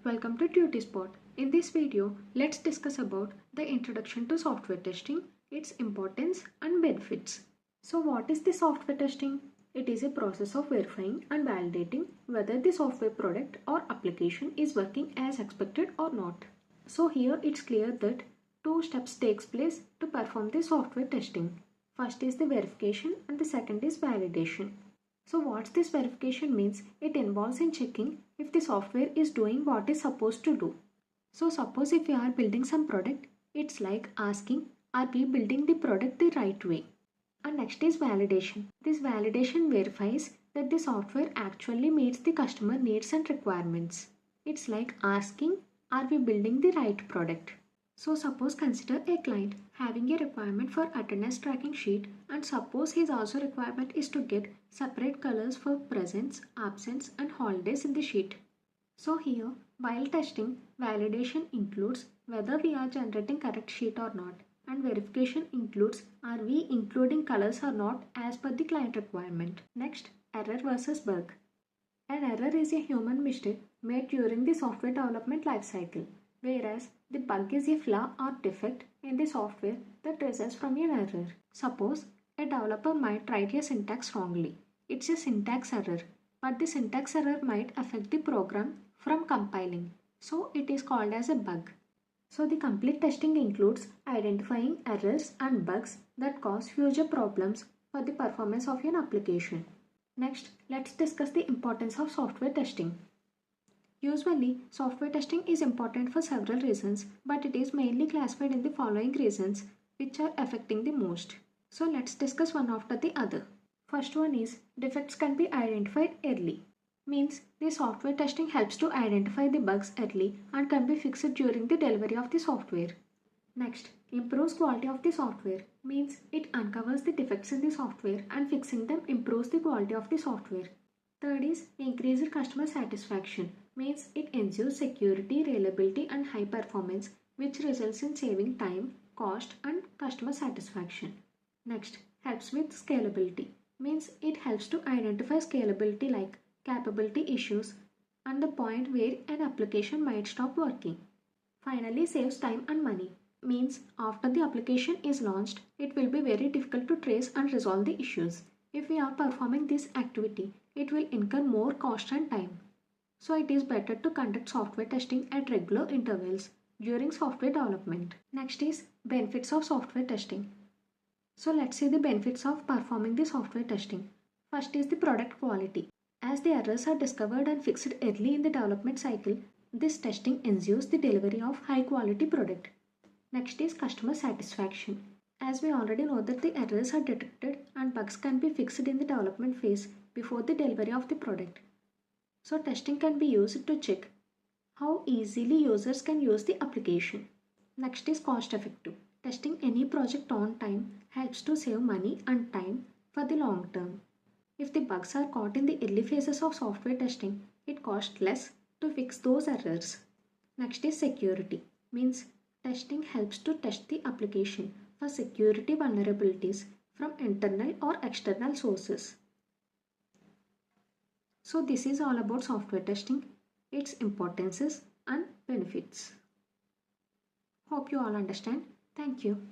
welcome to Duty Spot. In this video, let's discuss about the introduction to software testing, its importance and benefits. So what is the software testing? It is a process of verifying and validating whether the software product or application is working as expected or not. So here it's clear that two steps takes place to perform the software testing. First is the verification and the second is validation. So what this verification means, it involves in checking if the software is doing what it's supposed to do. So suppose if you are building some product, it's like asking, are we building the product the right way? And next is validation. This validation verifies that the software actually meets the customer needs and requirements. It's like asking, are we building the right product? So suppose consider a client having a requirement for attendance tracking sheet, and suppose his also requirement is to get separate colors for presents, absence and holidays in the sheet. So here while testing, validation includes whether we are generating correct sheet or not, and verification includes are we including colors or not as per the client requirement. Next, error versus bug. An error is a human mistake made during the software development lifecycle, whereas the bug is a flaw or defect in the software that results from an error. Suppose a developer might write a syntax wrongly. It's a syntax error, but the syntax error might affect the program from compiling. So it is called as a bug. So the complete testing includes identifying errors and bugs that cause future problems for the performance of an application. Next, let's discuss the importance of software testing. Usually, software testing is important for several reasons, but it is mainly classified in the following reasons which are affecting the most. So let's discuss one after the other. First one is defects can be identified early. Means the software testing helps to identify the bugs early and can be fixed during the delivery of the software. Next, improves quality of the software. Means it uncovers the defects in the software and fixing them improves the quality of the software. Third is increased customer satisfaction. Means it ensures security, reliability and high performance, which results in saving time, cost and customer satisfaction. Next, helps with scalability. Means it helps to identify scalability like capability issues and the point where an application might stop working. Finally, saves time and money. Means after the application is launched, it will be very difficult to trace and resolve the issues. If we are performing this activity, it will incur more cost and time. So it is better to conduct software testing at regular intervals during software development. Next is benefits of software testing. So let's see the benefits of performing the software testing. First is the product quality. As the errors are discovered and fixed early in the development cycle, this testing ensures the delivery of high quality product. Next is customer satisfaction. As we already know that the errors are detected and bugs can be fixed in the development phase before the delivery of the product. So testing can be used to check how easily users can use the application. Next is cost effective. Testing any project on time helps to save money and time for the long term. If the bugs are caught in the early phases of software testing, it costs less to fix those errors. Next is security. Means testing helps to test the application for security vulnerabilities from internal or external sources. So this is all about software testing, its importances and benefits. Hope you all understand. Thank you.